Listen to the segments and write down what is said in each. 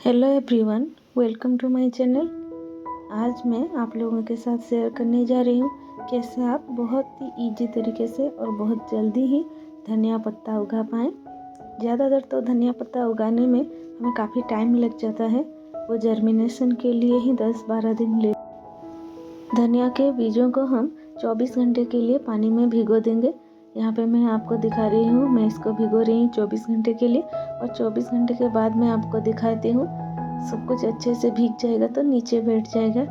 Hello everyone, welcome to my channel. आज मैं आप लोगों के साथ शेयर करने जा रही हूँ कैसे आप बहुत ही इजी तरीके से और बहुत जल्दी ही धनिया पत्ता उगा पाएँ। ज़्यादातर तो धनिया पत्ता उगाने में हमें काफ़ी टाइम लग जाता है, वो जर्मिनेशन के लिए ही 10-12 दिन ले। धनिया के बीजों को हम 24 घंटे के लिए पानी में भिगो देंगे। यहाँ पे मैं आपको दिखा रही हूँ, मैं इसको भिगो रही हूँ 24 घंटे के लिए और 24 घंटे के बाद मैं आपको दिखाती हूँ। सब कुछ अच्छे से भीग जाएगा तो नीचे बैठ जाएगा।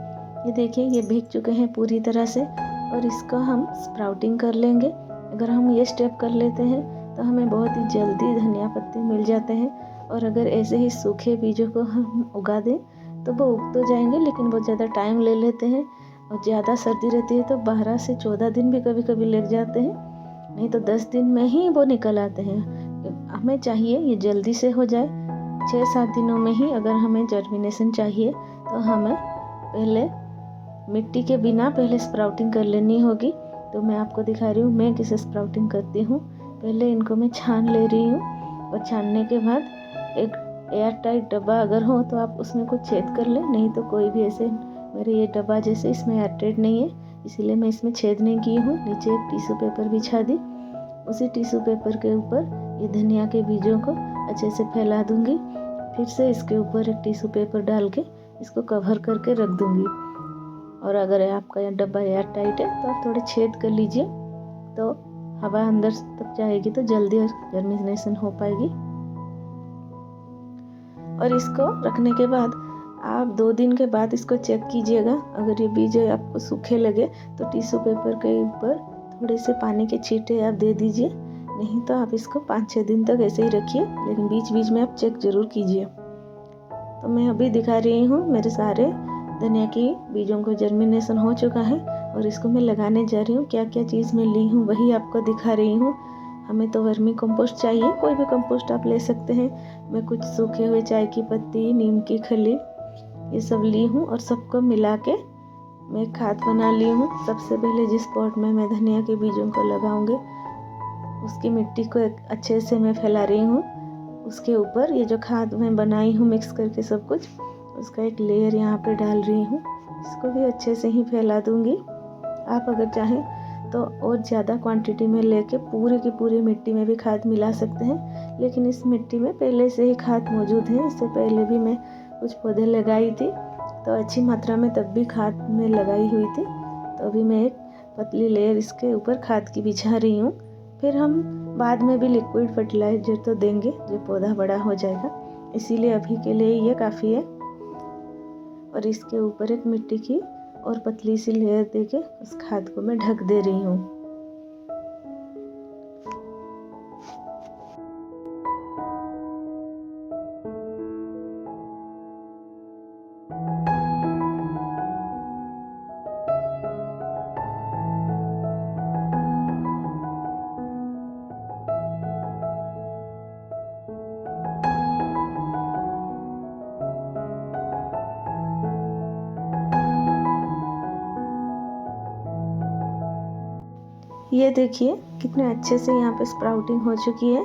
ये देखिए, ये भीग चुके हैं पूरी तरह से और इसको हम स्प्राउटिंग कर लेंगे। अगर हम ये स्टेप कर लेते हैं तो हमें बहुत ही जल्दी धनिया पत्ते मिल जाते हैं। और अगर ऐसे ही सूखे बीजों को हम उगा दें तो वो उग तो जाएंगे, लेकिन बहुत ज़्यादा टाइम ले लेते हैं और ज़्यादा सर्दी रहती है तो 12 से 14 दिन भी कभी कभी लग जाते हैं, नहीं तो 10 दिन में ही वो निकल आते हैं। हमें चाहिए ये जल्दी से हो जाए, 6-7 दिनों में ही अगर हमें जर्मिनेशन चाहिए तो हमें पहले मिट्टी के बिना पहले स्प्राउटिंग कर लेनी होगी। तो मैं आपको दिखा रही हूँ मैं कैसे स्प्राउटिंग करती हूँ। पहले इनको मैं छान ले रही हूँ और छानने के बाद एक एयर टाइट डब्बा अगर हो तो आप उसमें कुछ छेद कर लें, नहीं तो कोई भी ऐसे, मेरे ये डब्बा जैसे इसमें एयर टाइट नहीं है इसीलिए मैं इसमें छेद नहीं की हूँ। नीचे एक टिश्यू पेपर बिछा दी, उसी टिश्यू पेपर के ऊपर ये धनिया के बीजों को अच्छे से फैला दूंगी। फिर से इसके ऊपर एक टिश्यू पेपर डाल के इसको कवर करके रख दूंगी। और अगर आपका यह डब्बा एयर टाइट है तो आप थोड़े छेद कर लीजिए, तो हवा अंदर तक जाएगी तो जल्दी जर्मिनेशन हो पाएगी। और इसको रखने के बाद आप 2 दिन के बाद इसको चेक कीजिएगा। अगर ये बीज आपको सूखे लगे तो टिश्यू पेपर के ऊपर थोड़े से पानी के छींटे आप दे दीजिए, नहीं तो आप इसको 5-6 दिन तक ऐसे ही रखिए, लेकिन बीच बीच में आप चेक ज़रूर कीजिए। तो मैं अभी दिखा रही हूँ मेरे सारे धनिया की बीजों को जर्मिनेशन हो चुका है और इसको मैं लगाने जा रही हूँ। क्या क्या चीज़ मैं ली हूँ वही आपको दिखा रही हूँ। हमें तो वर्मी कंपोस्ट चाहिए, कोई भी कंपोस्ट आप ले सकते हैं। मैं कुछ सूखे हुए चाय की पत्ती, नीम की खली, ये सब ली हूँ और सबको मिला के मैं खाद बना ली हूँ। सबसे पहले जिस पॉट में मैं धनिया के बीजों को लगाऊंगी उसकी मिट्टी को अच्छे से मैं फैला रही हूँ। उसके ऊपर ये जो खाद मैं बनाई हूँ मिक्स करके सब कुछ, उसका एक लेयर यहाँ पे डाल रही हूँ। इसको भी अच्छे से ही फैला दूंगी। आप अगर चाहें तो और ज़्यादा क्वांटिटी में लेके पूरी की पूरी मिट्टी में भी खाद मिला सकते हैं, लेकिन इस मिट्टी में पहले से ही खाद मौजूद है। इससे पहले भी मैं कुछ पौधे लगाई थी तो अच्छी मात्रा में तब भी खाद में लगाई हुई थी। तो अभी मैं एक पतली लेयर इसके ऊपर खाद की बिछा रही हूँ। फिर हम बाद में भी लिक्विड फर्टिलाइजर तो देंगे जब पौधा बड़ा हो जाएगा, इसीलिए अभी के लिए ये काफ़ी है। और इसके ऊपर एक मिट्टी की और पतली सी लेयर देके उस खाद को मैं ढक दे रही हूँ। ये देखिए कितने अच्छे से यहाँ पे स्प्राउटिंग हो चुकी है।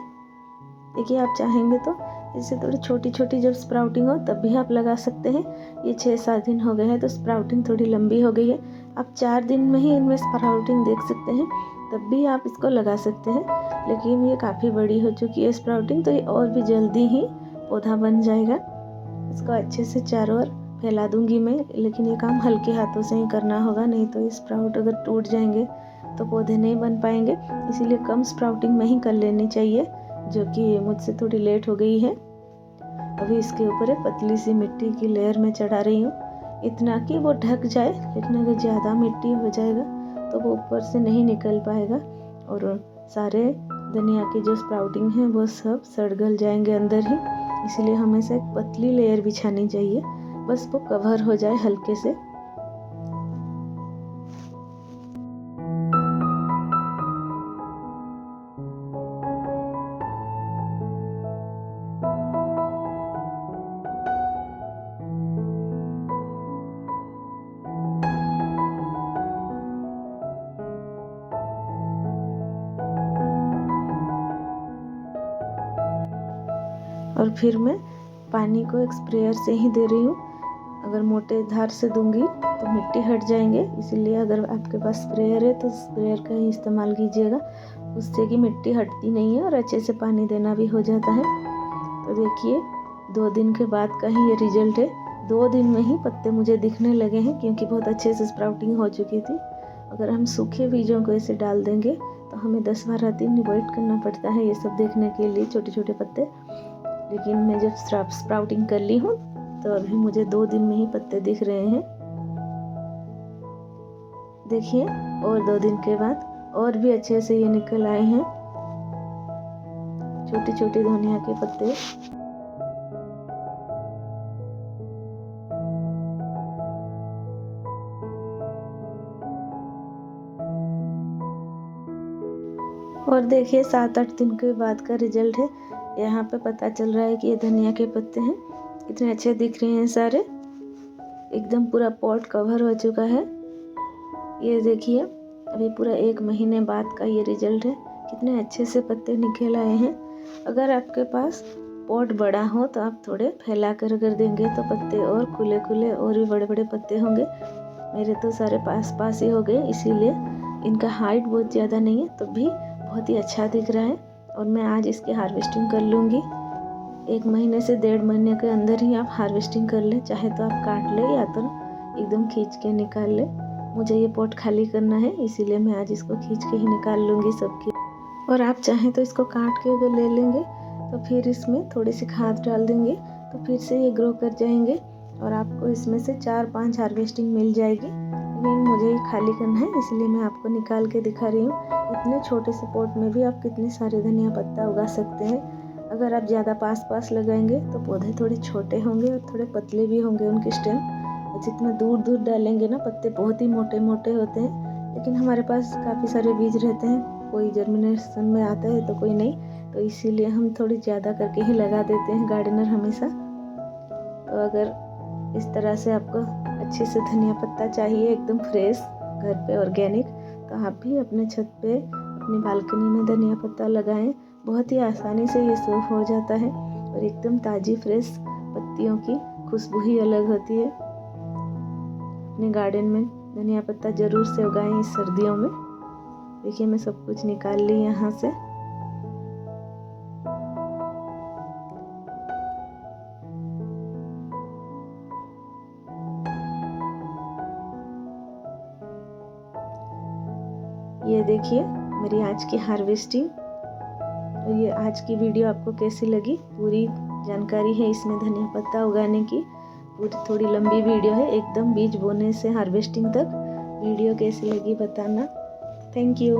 देखिए, आप चाहेंगे तो इससे थोड़ी छोटी छोटी जब स्प्राउटिंग हो तब भी आप लगा सकते हैं। ये 6-7 दिन हो गए हैं तो स्प्राउटिंग थोड़ी लंबी हो गई है। आप 4 दिन में ही इनमें स्प्राउटिंग देख सकते हैं, तब भी आप इसको लगा सकते हैं। लेकिन ये काफ़ी बड़ी हो चुकी है स्प्राउटिंग, तो ये और भी जल्दी ही पौधा बन जाएगा। इसको अच्छे से चारों ओर फैला दूंगी मैं, लेकिन ये काम हल्के हाथों से ही करना होगा, नहीं तो ये स्प्राउट अगर टूट जाएंगे तो पौधे नहीं बन पाएंगे। इसीलिए कम स्प्राउटिंग में ही कर लेनी चाहिए, जो कि मुझसे थोड़ी लेट हो गई है। अभी इसके ऊपर एक पतली सी मिट्टी की लेयर में चढ़ा रही हूँ, इतना कि वो ढक जाए, लेकिन अगर ज़्यादा मिट्टी हो जाएगा तो वो ऊपर से नहीं निकल पाएगा और सारे धनिया की जो स्प्राउटिंग है वो सब सड़ गल जाएंगे अंदर ही। इसीलिए हमेशा एक पतली लेयर बिछानी चाहिए, बस वो कवर हो जाए हल्के से। और फिर मैं पानी को एक स्प्रेयर से ही दे रही हूँ। अगर मोटे धार से दूंगी तो मिट्टी हट जाएंगे, इसीलिए अगर आपके पास स्प्रेयर है तो स्प्रेयर का ही इस्तेमाल कीजिएगा, उससे कि मिट्टी हटती नहीं है और अच्छे से पानी देना भी हो जाता है। तो देखिए 2 दिन के बाद का ही ये रिजल्ट है। 2 दिन में ही पत्ते मुझे दिखने लगे हैं, क्योंकि बहुत अच्छे से स्प्राउटिंग हो चुकी थी। अगर हम सूखे बीजों को ऐसे डाल देंगे तो हमें 10-12 दिन वेट करना पड़ता है ये सब देखने के लिए, छोटे छोटे पत्ते। लेकिन मैं जब स्प्राउटिंग कर ली हूँ तो अभी मुझे 2 दिन में ही पत्ते दिख रहे हैं। देखिए और 2 दिन के बाद और भी अच्छे से ये निकल आए हैं छोटे छोटे धनिया के पत्ते। और देखिए 7-8 दिन के बाद का रिजल्ट है। यहाँ पे पता चल रहा है कि ये धनिया के पत्ते हैं, कितने अच्छे दिख रहे हैं सारे, एकदम पूरा पॉट कवर हो चुका है। ये देखिए अभी पूरा 1 महीने बाद का ये रिजल्ट है, कितने अच्छे से पत्ते निकल आए हैं। अगर आपके पास पॉट बड़ा हो तो आप थोड़े फैला कर देंगे तो पत्ते और खुले खुले और भी बड़े बड़े पत्ते होंगे। मेरे तो सारे पास पास ही हो गए, इसीलिए इनका हाइट बहुत ज़्यादा नहीं है, तो भी बहुत ही अच्छा दिख रहा है। और मैं आज इसकी हार्वेस्टिंग कर लूँगी। 1 महीने से 1.5 महीने के अंदर ही आप हार्वेस्टिंग कर लें, चाहे तो आप काट लें या तो एकदम खींच के निकाल लें। मुझे ये पॉट खाली करना है, इसीलिए मैं आज इसको खींच के ही निकाल लूँगी सबकी। और आप चाहें तो इसको काट के अगर ले लेंगे तो फिर इसमें थोड़ी सी खाद डाल देंगे तो फिर से ये ग्रो कर जाएंगे और आपको इसमें से 4-5 हार्वेस्टिंग मिल जाएगी। लेकिन मुझे ये खाली करना है, इसलिए मैं आपको निकाल के दिखा रही हूँ। इतने छोटे से पॉट में भी आप कितने सारे धनिया पत्ता उगा सकते हैं। अगर आप ज़्यादा पास पास लगाएंगे तो पौधे थोड़े छोटे होंगे और थोड़े पतले भी होंगे उनके स्टेम। और जितना दूर दूर डालेंगे ना, पत्ते बहुत ही मोटे मोटे होते हैं। लेकिन हमारे पास काफ़ी सारे बीज रहते हैं, कोई जर्मिनेशन में आता है तो कोई नहीं, तो इसीलिए हम थोड़ी ज़्यादा करके ही लगा देते हैं गार्डनर हमेशा। तो अगर इस तरह से आपको अच्छे से धनिया पत्ता चाहिए एकदम फ्रेश घर पे ऑर्गेनिक, तो आप भी अपने छत पे अपनी बालकनी में धनिया पत्ता लगाएं। बहुत ही आसानी से ये सब हो जाता है और एकदम ताज़ी फ्रेश पत्तियों की खुशबू ही अलग होती है। अपने गार्डन में धनिया पत्ता ज़रूर से उगाएं इस सर्दियों में। देखिए मैं सब कुछ निकाल ली यहाँ से। ये देखिए मेरी आज की हार्वेस्टिंग। और ये आज की वीडियो आपको कैसी लगी, पूरी जानकारी है इसमें धनिया पत्ता उगाने की। पूरी थोड़ी लंबी वीडियो है, एकदम बीज बोने से हार्वेस्टिंग तक। वीडियो कैसी लगी बताना। Thank you.